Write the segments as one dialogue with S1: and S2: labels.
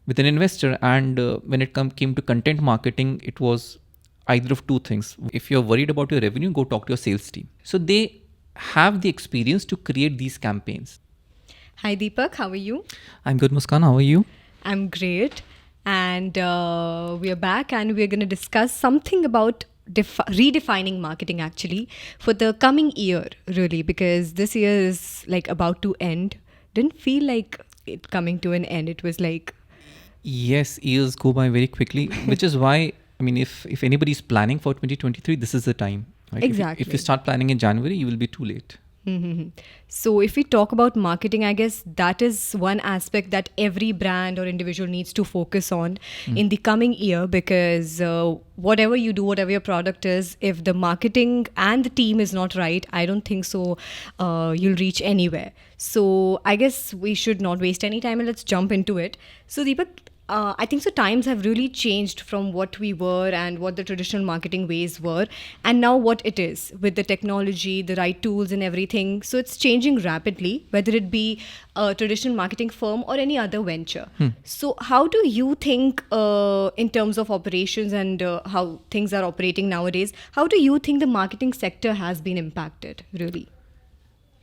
S1: with an investor. And when it came to content marketing, it was either of two things. If you're worried about your revenue, go talk to your sales team. So they have the experience to create these campaigns.
S2: Hi Deepak, how are you?
S1: I'm good, Muskan. How are you?
S2: I'm great. And we are back and we're going to discuss something about redefining marketing actually for the coming year, really, because this year is like about to end. Didn't feel like it coming to an end. It was like,
S1: Yes, years go by very quickly, which is why, I mean, if anybody's planning for 2023, this is the time. Right?
S2: exactly.
S1: If you start planning in January, you will be too late.
S2: Mm-hmm. So, if we talk about marketing, I guess that is one aspect that every brand or individual needs to focus on in the coming year, because whatever you do, whatever your product is, if the marketing and the team is not right, I don't think so you'll reach anywhere. So, I guess we should not waste any time and let's jump into it. So, Deepak, I think so times have really changed from what we were and what the traditional marketing ways were, and now what it is with the technology, the right tools and everything. So it's changing rapidly, whether it be a traditional marketing firm or any other venture. So how do you think in terms of operations and how things are operating nowadays, how do you think the marketing sector has been impacted really?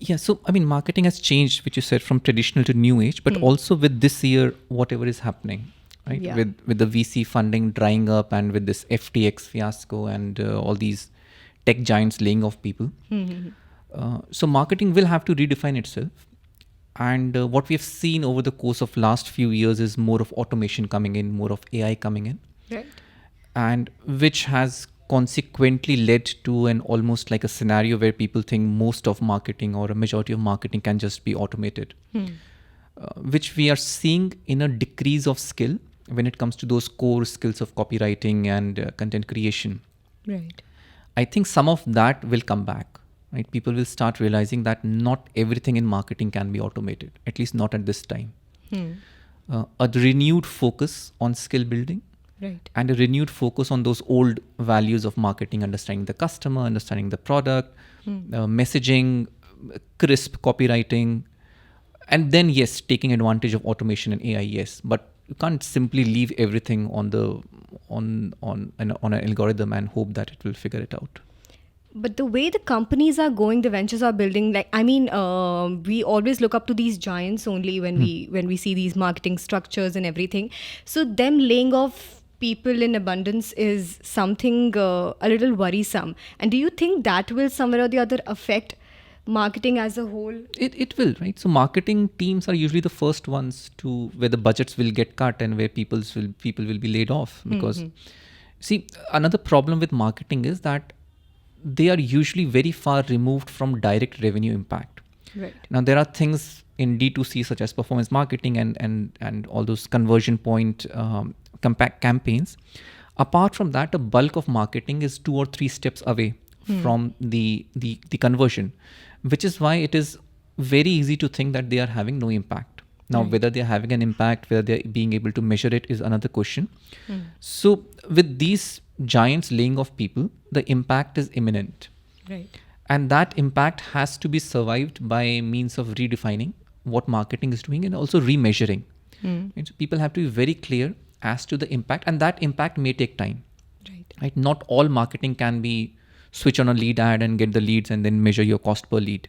S1: Yeah, so I mean, marketing has changed, which you said, from traditional to new age, but also with this year, whatever is happening, right?
S2: Yeah.
S1: With the VC funding drying up, and with this FTX fiasco, and all these tech giants laying off people. So marketing will have to redefine itself. And what we have seen over the course of last few years is more of automation coming in, more of AI coming in,
S2: Right.
S1: and which has consequently led to an almost like a scenario where people think most of marketing or a majority of marketing can just be automated, which we are seeing in a decrease of skill when it comes to those core skills of copywriting and content creation.
S2: Right.
S1: I think some of that will come back, right? People will start realizing that not everything in marketing can be automated, at least not at this time. A renewed focus on skill building,
S2: Right.
S1: and a renewed focus on those old values of marketing, understanding the customer, understanding the product, messaging, crisp copywriting, and then yes, taking advantage of automation and AI. Yes, but you can't simply leave everything on an algorithm and hope that it will figure it out.
S2: But the way the companies are going, the ventures are building, like I mean, we always look up to these giants only when we see these marketing structures and everything. So them laying off people in abundance is something a little worrisome. And do you think that will somewhere or the other affect marketing as a whole?
S1: It will, right? So marketing teams are usually the first ones to where the budgets will get cut and where people will be laid off, because see, another problem with marketing is that they are usually very far removed from direct revenue impact.
S2: Right.
S1: Now there are things in D2C such as performance marketing and all those conversion point campaigns. Apart from that, a bulk of marketing is 2 or 3 steps away from the conversion, which is why it is very easy to think that they are having no impact. Now, whether they are having an impact, whether they are being able to measure it is another question. So with these giants laying off people, the impact is imminent.
S2: Right.
S1: And that impact has to be survived by means of redefining what marketing is doing and also remeasuring. And so people have to be very clear as to the impact, and that impact may take time. Right? Not all marketing can be switch on a lead ad and get the leads and then measure your cost per lead.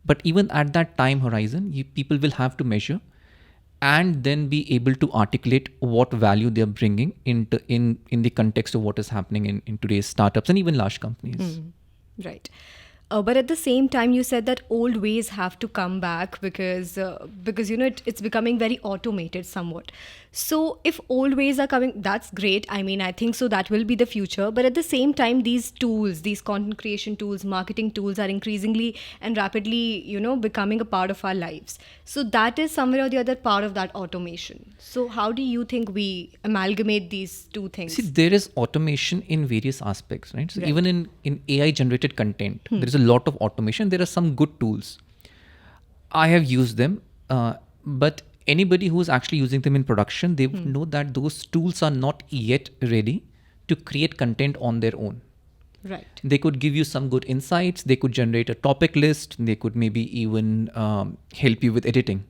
S1: But even at that time horizon, people will have to measure and then be able to articulate what value they're bringing in the context of what is happening in today's startups and even large companies.
S2: Right. But at the same time, you said that old ways have to come back because you know it's becoming very automated somewhat. So if old ways are coming, that's great. I mean, I think so that will be the future. But at the same time, these tools, these content creation tools, marketing tools are increasingly and rapidly, you know, becoming a part of our lives. So that is somewhere or the other part of that automation. So how do you think we amalgamate these two things?
S1: See, there is automation in various aspects, right? So
S2: Right.
S1: even in AI generated content, there is a lot of automation. There are some good tools. I have used them, but anybody who is actually using them in production, they would know that those tools are not yet ready to create content on their own.
S2: Right.
S1: They could give you some good insights. They could generate a topic list. They could maybe even help you with editing.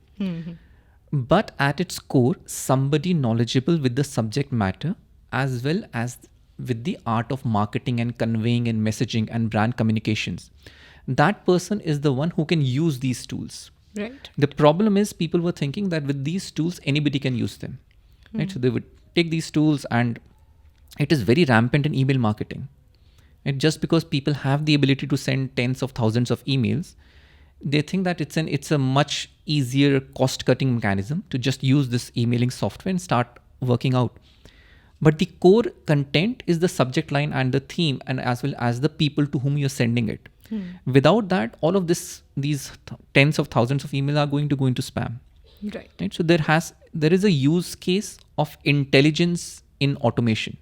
S1: but at its core, somebody knowledgeable with the subject matter as well as with the art of marketing and conveying and messaging and brand communications. That person is the one who can use these tools.
S2: Right.
S1: The problem is people were thinking that with these tools, anybody can use them. Right? So they would take these tools, and it is very rampant in email marketing. And just because people have the ability to send tens of thousands of emails, they think that it's a much easier cost cutting mechanism to just use this emailing software and start working out. But the core content is the subject line and the theme, and as well as the people to whom you're sending it. Without that, all of these tens of thousands of emails are going to go into spam.
S2: Right.
S1: So there is a use case of intelligence in automation,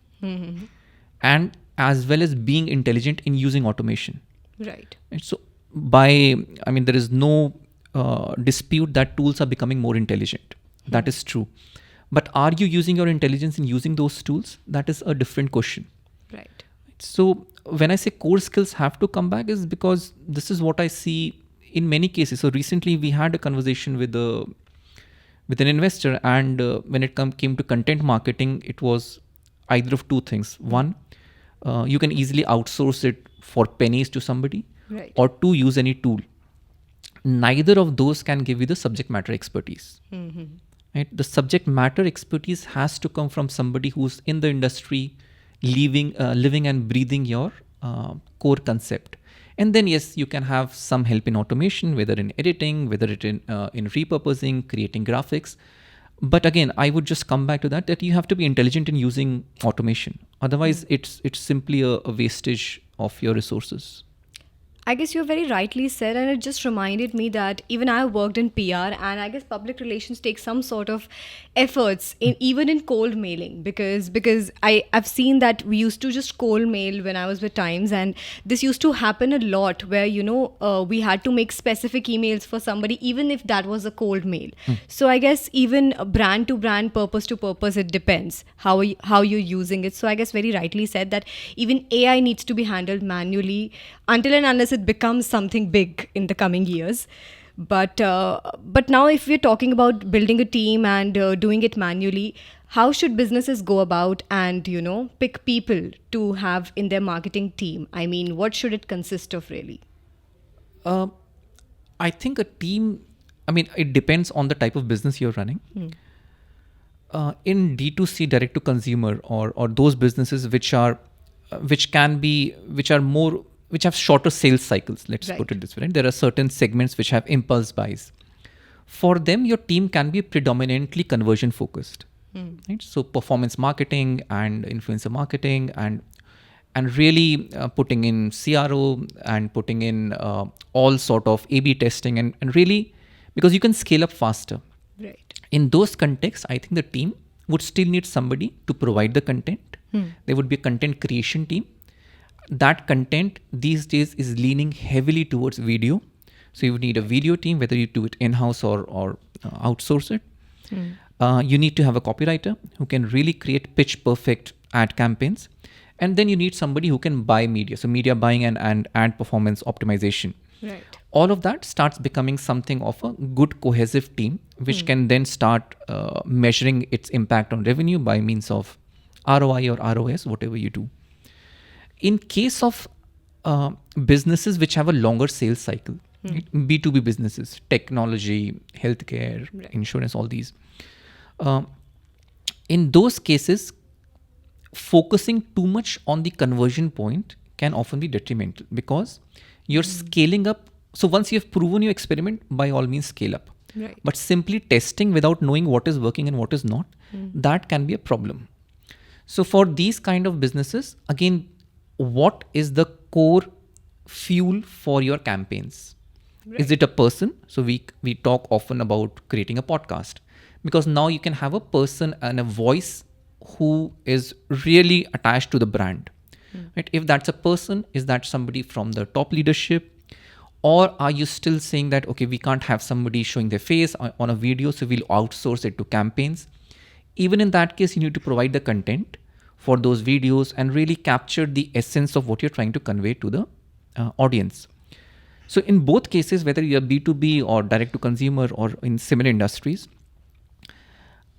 S1: and as well as being intelligent in using automation.
S2: Right.
S1: And so there is no dispute that tools are becoming more intelligent. That is true. But are you using your intelligence in using those tools? That is a different question.
S2: Right.
S1: So when I say core skills have to come back, is because this is what I see in many cases. So recently we had a conversation with an investor, and when it came to content marketing, it was either of two things. One, you can easily outsource it for pennies to somebody,
S2: Right.
S1: or two, use any tool. Neither of those can give you the subject matter expertise. Right? The subject matter expertise has to come from somebody who's in the industry, living and breathing your core concept. And then yes, you can have some help in automation, whether in editing, whether it in repurposing, creating graphics. But again, I would just come back to that you have to be intelligent in using automation. Otherwise, it's simply a wastage of your resources.
S2: I guess you very rightly said, and it just reminded me that even I worked in PR, and I guess public relations takes some sort of efforts in even in cold mailing, because I've seen that we used to just cold mail when I was with Times, and this used to happen a lot where we had to make specific emails for somebody even if that was a cold mail. So I guess even brand to brand, purpose to purpose, it depends how you're using it. So I guess very rightly said that even AI needs to be handled manually until and unless it becomes something big in the coming years. But now if we're talking about building a team and doing it manually, how should businesses go about and pick people to have in their marketing team? I mean, what should it consist of really?
S1: I think a team, it depends on the type of business you're running. In D2C, direct to consumer, or those businesses which have shorter sales cycles, let's
S2: Right.
S1: put it this way. Right? There are certain segments which have impulse buys. For them, your team can be predominantly conversion focused. Right? So performance marketing and influencer marketing, and really putting in CRO and putting in all sort of A/B testing, and really, because you can scale up faster.
S2: Right.
S1: In those contexts, I think the team would still need somebody to provide the content. There would be a content creation team. That content these days is leaning heavily towards video. So you would need a video team, whether you do it in-house or outsource it. You need to have a copywriter who can really create pitch perfect ad campaigns. And then you need somebody who can buy media. So media buying and ad performance optimization.
S2: Right.
S1: All of that starts becoming something of a good cohesive team, which can then start measuring its impact on revenue by means of ROI or ROS, whatever you do. In case of businesses which have a longer sales cycle, right? B2B businesses, technology, healthcare,
S2: Right.
S1: insurance, all these. In those cases, focusing too much on the conversion point can often be detrimental, because you're scaling up. So once you've proven your experiment, by all means scale up.
S2: Right.
S1: But simply testing without knowing what is working and what is not, that can be a problem. So for these kind of businesses, again, what is the core fuel for your campaigns?
S2: Right.
S1: Is it a person? So we talk often about creating a podcast, because now you can have a person and a voice who is really attached to the brand. Right? If that's a person, is that somebody from the top leadership? Or are you still saying that, okay, we can't have somebody showing their face on a video, so we'll outsource it to campaigns? Even in that case, you need to provide the content for those videos and really capture the essence of what you're trying to convey to the audience. So in both cases, whether you're B2B or direct to consumer or in similar industries,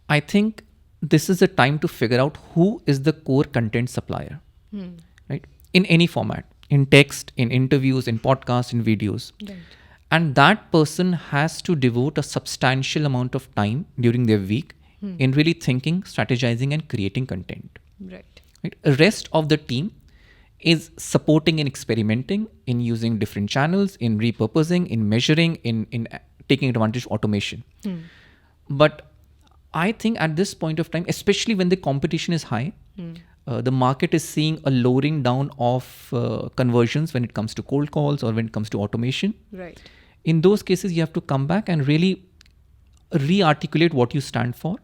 S1: I think this is a time to figure out who is the core content supplier, right? In any format, in text, in interviews, in podcasts, in videos.
S2: Right.
S1: And that person has to devote a substantial amount of time during their week in really thinking, strategizing, and creating content.
S2: Right.
S1: Right? The rest of the team is supporting and experimenting in using different channels, in repurposing, in measuring, in taking advantage of automation. But I think at this point of time, especially when the competition is high, the market is seeing a lowering down of conversions when it comes to cold calls or when it comes to automation.
S2: Right.
S1: In those cases, you have to come back and really re-articulate what you stand for.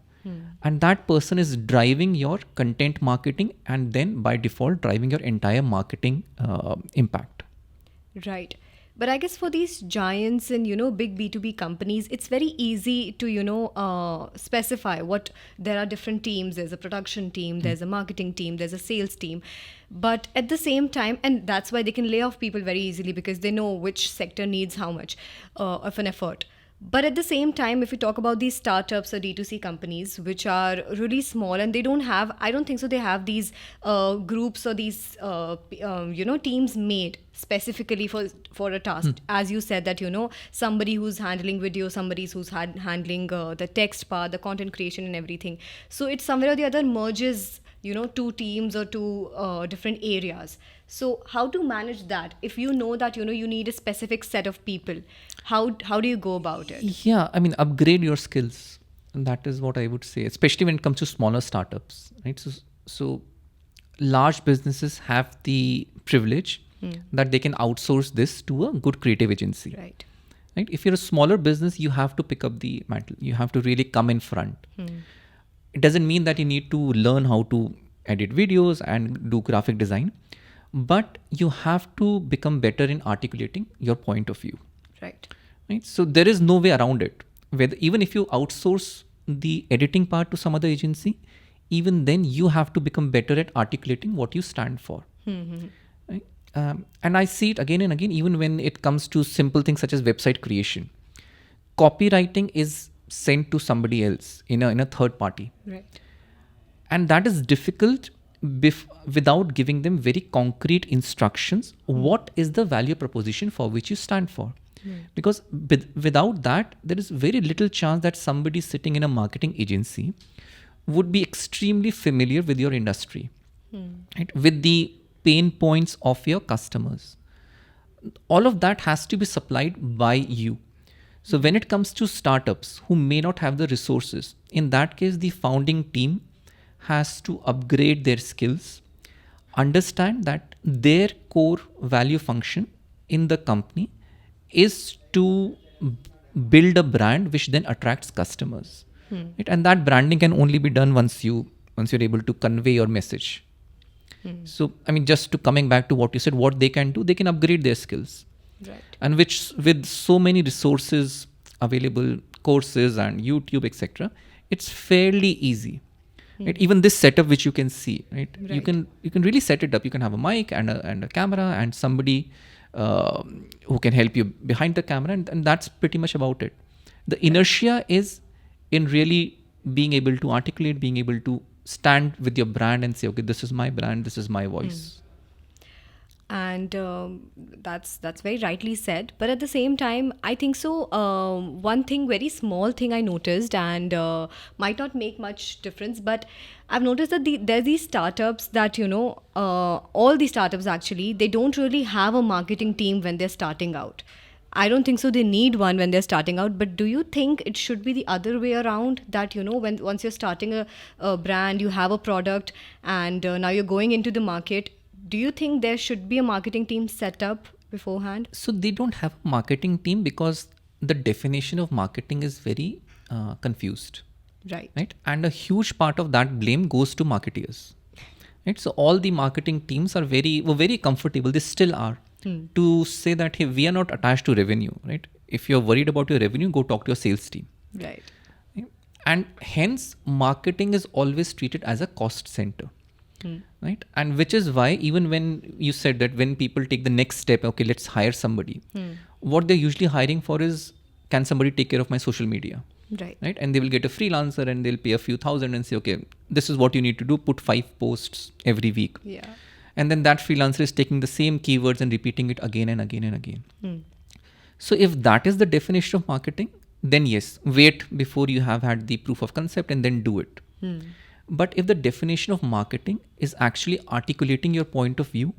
S1: And that person is driving your content marketing and then by default driving your entire marketing impact.
S2: Right. But I guess for these giants and, big B2B companies, it's very easy to, specify what there are different teams. There's a production team, there's a marketing team, there's a sales team. But at the same time, and that's why they can lay off people very easily because they know which sector needs how much of an effort. But at the same time, if we talk about these startups or D2C companies, which are really small and they don't have, I don't think so, they have these groups or these, teams made specifically for a task. As you said that, somebody who's handling video, somebody who's handling the text part, the content creation and everything. So it somewhere or the other merges, two teams or two different areas. So how to manage that? If you know that, you need a specific set of people, how do you go about it?
S1: Yeah, I mean, upgrade your skills. And that is what I would say, especially when it comes to smaller startups, right? So large businesses have the privilege that they can outsource this to a good creative agency.
S2: Right.
S1: Right? If you're a smaller business, you have to pick up the mantle. You have to really come in front. It doesn't mean that you need to learn how to edit videos and do graphic design, but you have to become better in articulating your point of view.
S2: Right.
S1: Right? So there is no way around it. Even if you outsource the editing part to some other agency, even then you have to become better at articulating what you stand for. Right? And I see it again and again, even when it comes to simple things such as website creation. Copywriting is sent to somebody else in a third party.
S2: Right.
S1: And that is difficult without giving them very concrete instructions. What is the value proposition for which you stand for? Because without that, there is very little chance that somebody sitting in a marketing agency would be extremely familiar with your industry, right? With the pain points of your customers. All of that has to be supplied by you. So when it comes to startups who may not have the resources, in that case, the founding team has to upgrade their skills, understand that their core value function in the company is to build a brand which then attracts customers. Right? And that branding can only be done once you're able to convey your message. So, I mean, just to coming back to what you said, what they can do, they can upgrade their skills.
S2: Right.
S1: And which with so many resources available, courses and YouTube, etc., it's fairly easy. Right? Even this setup which you can see, right? You can really set it up. You can have a mic and a camera and somebody who can help you behind the camera, and that's pretty much about it. The inertia is in really being able to articulate, being able to stand with your brand and say, okay, this is my brand, this is my voice.
S2: And that's very rightly said. But at the same time, I think so. One thing, very small thing I noticed, and might not make much difference, but I've noticed that there's these startups that, all the startups actually, they don't really have a marketing team when they're starting out. I don't think so they need one when they're starting out. But do you think it should be the other way around, that, once you're starting a brand, you have a product, and now you're going into the market, do you think there should be a marketing team set up beforehand?
S1: So they don't have a marketing team because the definition of marketing is very confused. Right. And a huge part of that blame goes to marketeers. Right. So all the marketing teams were very comfortable. They still are to say that, hey, we are not attached to revenue. Right. If you're worried about your revenue, go talk to your sales team.
S2: Right.
S1: And hence, marketing is always treated as a cost center. Right. And which is why even when you said that when people take the next step, okay, let's hire somebody, what they're usually hiring for is, can somebody take care of my social media?
S2: Right.
S1: And they will get a freelancer and they'll pay a few thousand and say, okay, this is what you need to do, put 5 posts every week.
S2: Yeah.
S1: And then that freelancer is taking the same keywords and repeating it again and again and again. So if that is the definition of marketing, then yes, wait before you have had the proof of concept and then do it. But if the definition of marketing is actually articulating your point of view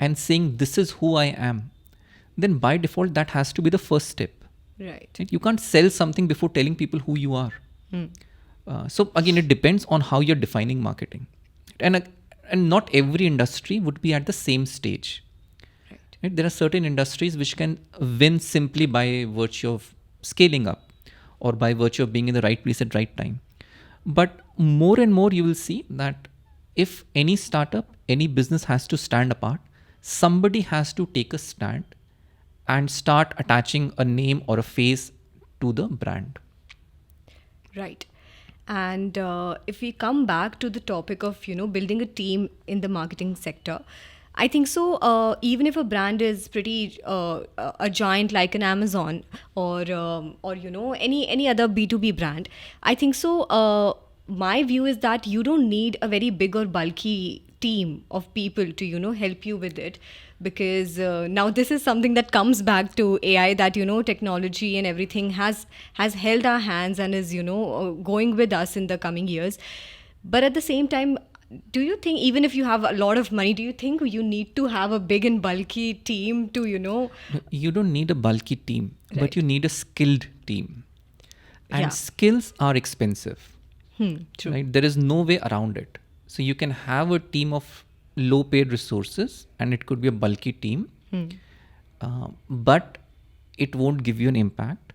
S1: and saying this is who I am, then by default that has to be the first step.
S2: Right.
S1: You can't sell something before telling people who you are. So again, it depends on how you're defining marketing. And not every industry would be at the same stage. Right? There are certain industries which can win simply by virtue of scaling up or by virtue of being in the right place at right time. But more and more you will see that if any startup, any business has to stand apart, somebody has to take a stand and start attaching a name or a face to the brand.
S2: Right. And if we come back to the topic of, building a team in the marketing sector, I think so. Even if a brand is pretty a giant like an Amazon or any other B2B brand, I think so. My view is that you don't need a very big or bulky team of people to help you with it, because now this is something that comes back to AI, that technology and everything has held our hands and is going with us in the coming years. But at the same time, do you think even if you have a lot of money, do you think you need to have a big and bulky team to
S1: You don't need a bulky team,
S2: Right.
S1: but you need a skilled team. And
S2: Yeah.
S1: skills are expensive.
S2: True.
S1: Right? There is no way around it. So you can have a team of low paid resources and it could be a bulky team, but it won't give you an impact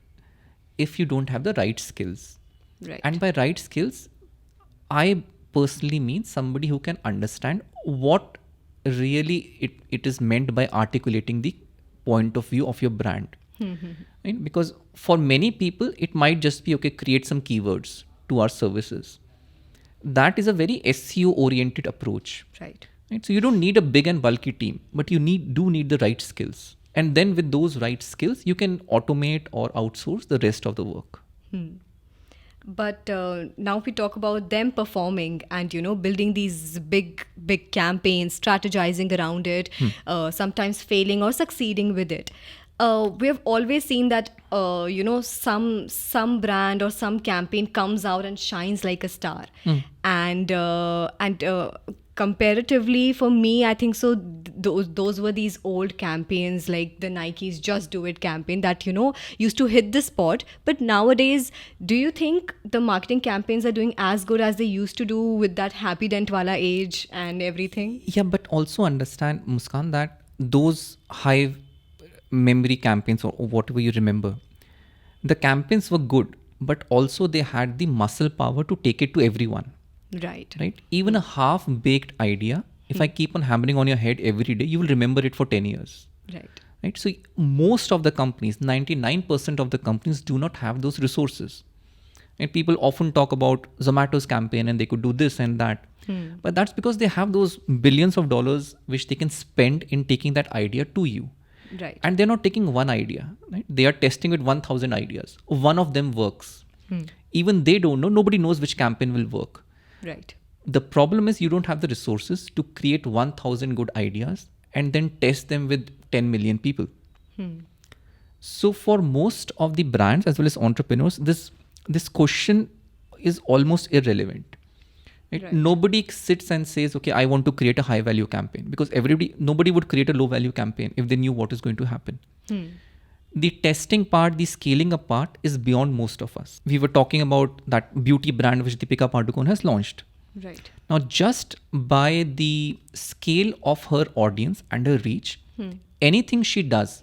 S1: if you don't have the right skills.
S2: Right.
S1: And by right skills, I personally mean somebody who can understand what really it is meant by articulating the point of view of your brand. Right? Because for many people, it might just be, okay, create some keywords to our services. That is a very SEO oriented approach.
S2: Right.
S1: Right? So you don't need a big and bulky team, but you do need the right skills. And then with those right skills, you can automate or outsource the rest of the work.
S2: But now we talk about them performing and building these big campaigns, strategizing around it, sometimes failing or succeeding with it. We have always seen that some brand or some campaign comes out and shines like a star, and comparatively for me, I think so. Those were these old campaigns like the Nike's Just Do It campaign that used to hit the spot. But nowadays, do you think the marketing campaigns are doing as good as they used to do with that Happy Dent wala age and everything?
S1: Yeah, but also understand, Muskan, that those high memory campaigns or whatever you remember, the campaigns were good, but also they had the muscle power to take it to everyone.
S2: Right.
S1: Right? Even a half-baked idea, if I keep on hammering on your head every day, you will remember it for 10 years. Right? So most of the companies, 99% of the companies do not have those resources. And people often talk about Zomato's campaign and they could do this and that. But that's because they have those billions of dollars which they can spend in taking that idea to you.
S2: Right.
S1: And they're not taking one idea. Right? They are testing with 1,000 ideas. One of them works. Even they don't know. Nobody knows which campaign will work.
S2: Right.
S1: The problem is you don't have the resources to create 1,000 good ideas and then test them with 10 million people. So for most of the brands as well as entrepreneurs, this question is almost irrelevant. Right? Nobody sits and says, okay, I want to create a high value campaign, because nobody would create a low value campaign if they knew what is going to happen. The testing part, the scaling up part is beyond most of us. We were talking about that beauty brand which Deepika Padukone has launched.
S2: Right.
S1: Now, just by the scale of her audience and her reach, anything she does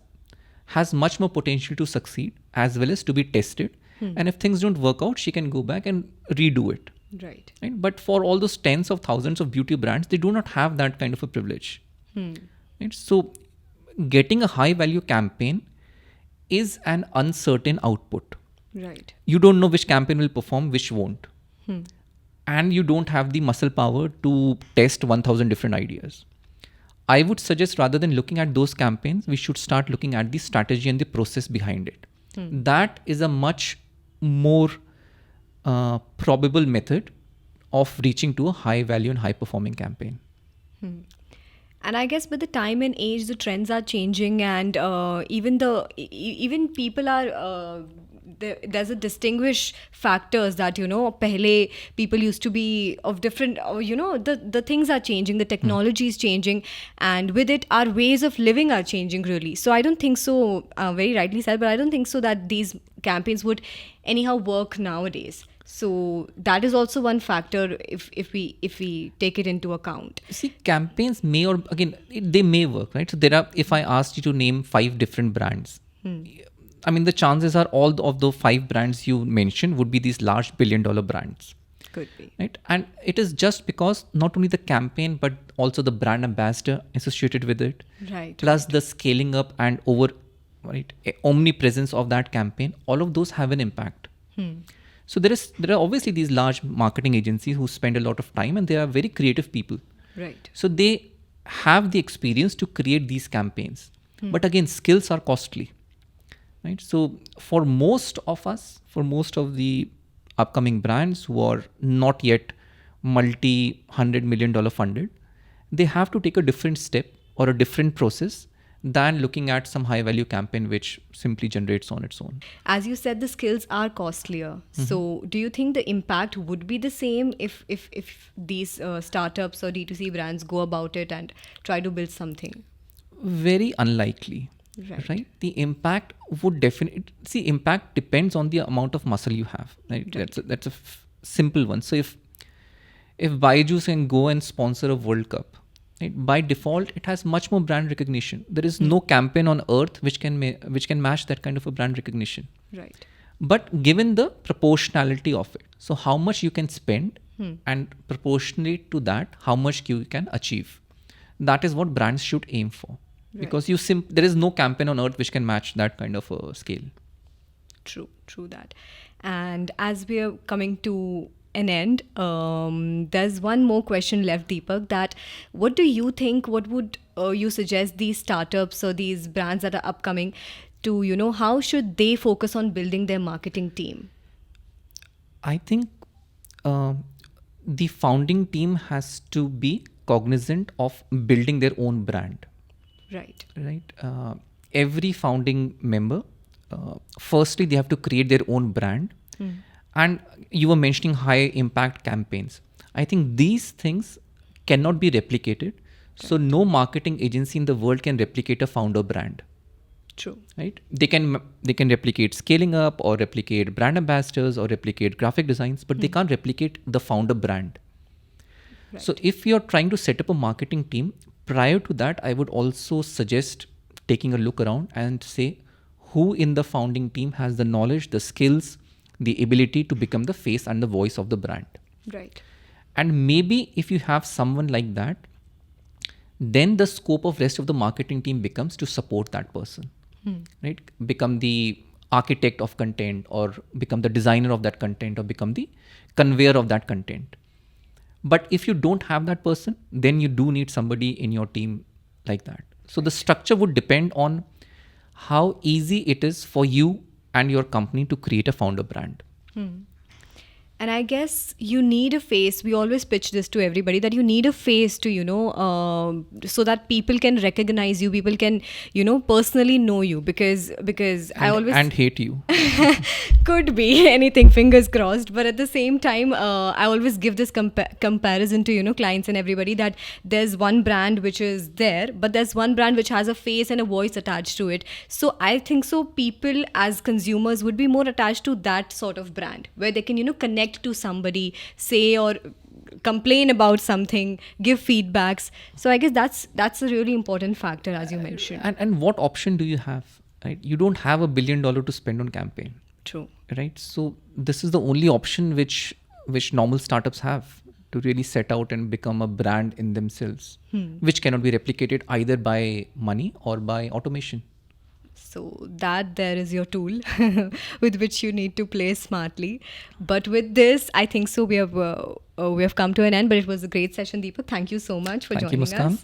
S1: has much more potential to succeed as well as to be tested. And if things don't work out, she can go back and redo it.
S2: Right.
S1: But for all those tens of thousands of beauty brands, they do not have that kind of a privilege. Right? So getting a high value campaign is an uncertain output.
S2: Right.
S1: You don't know which campaign will perform, which won't. And you don't have the muscle power to test 1,000 different ideas. I would suggest, rather than looking at those campaigns, we should start looking at the strategy and the process behind it. That is a much more probable method of reaching to a high value and high performing campaign.
S2: And I guess with the time and age, the trends are changing, and even people are. There's a distinguish factors that pehle people used to be of different. The things are changing, the technology is changing, and with it, our ways of living are changing really. So I don't think so. Very rightly said, but I don't think so that these campaigns would anyhow work nowadays. So that is also one factor if we take it into account.
S1: See, campaigns may they may work, right? So there are, if I asked you to name 5 different brands, I mean, the chances are all of the 5 brands you mentioned would be these large billion-dollar brands.
S2: Could be.
S1: Right? And it is just because not only the campaign, but also the brand ambassador associated with it.
S2: Right.
S1: Plus the scaling up and omnipresence of that campaign, all of those have an impact. So there are obviously these large marketing agencies who spend a lot of time, and they are very creative people.
S2: Right.
S1: So they have the experience to create these campaigns. But again, skills are costly. Right? So for most of the upcoming brands who are not yet multi-$100 million funded, they have to take a different step or a different process than looking at some high value campaign which simply generates on its own.
S2: As you said, the skills are costlier. So do you think the impact would be the same if these startups or D2C brands go about it and try to build something?
S1: Very unlikely. Right? The impact would impact depends on the amount of muscle you have. Right? That's a simple one. So if Byju's can go and sponsor a World Cup, right, by default it has much more brand recognition. There is no campaign on earth which can match that kind of a brand recognition.
S2: Right.
S1: But given the proportionality of it, so how much you can spend and proportionate to that, how much you can achieve. That is what brands should aim for. Right. Because there is no campaign on earth which can match that kind of a scale.
S2: True that. And as we are coming to an end, there's one more question left, Deepak, that what do you think, what would you suggest these startups or these brands that are upcoming to, how should they focus on building their marketing team?
S1: I think the founding team has to be cognizant of building their own brand.
S2: Right.
S1: Every founding member, firstly, they have to create their own brand. And you were mentioning high impact campaigns. I think these things cannot be replicated. So no marketing agency in the world can replicate a founder brand.
S2: True.
S1: Right? They can replicate scaling up or replicate brand ambassadors or replicate graphic designs, but they can't replicate the founder brand. Right. So if you're trying to set up a marketing team, prior to that, I would also suggest taking a look around and say who in the founding team has the knowledge, the skills, the ability to become the face and the voice of the brand.
S2: Right.
S1: And maybe if you have someone like that, then the scope of rest of the marketing team becomes to support that person. Right? Become the architect of content, or become the designer of that content, or become the conveyor of that content. But if you don't have that person, then you do need somebody in your team like that. So the structure would depend on how easy it is for you and your company to create a founder brand.
S2: And I guess you need a face. We always pitch this to everybody, that you need a face to, so that people can recognize you, people can, personally know you, because I always...
S1: And hate you.
S2: Could be anything, fingers crossed. But at the same time, I always give this comparison to, clients and everybody, that there's one brand which is there, but there's one brand which has a face and a voice attached to it. So I think so people as consumers would be more attached to that sort of brand, where they can, connect to somebody, say or complain about something, give feedbacks. So I guess that's a really important factor, as you mentioned.
S1: And what option do you have? Right? You don't have $1 billion to spend on campaign.
S2: True.
S1: Right? So this is the only option which normal startups have to really set out and become a brand in themselves, which cannot be replicated either by money or by automation.
S2: So that there is your tool with which you need to play smartly. But with this, I think so we have come to an end. But it was a great session, Deepak. Thank you so much for joining us.
S1: Thank you, Muskan.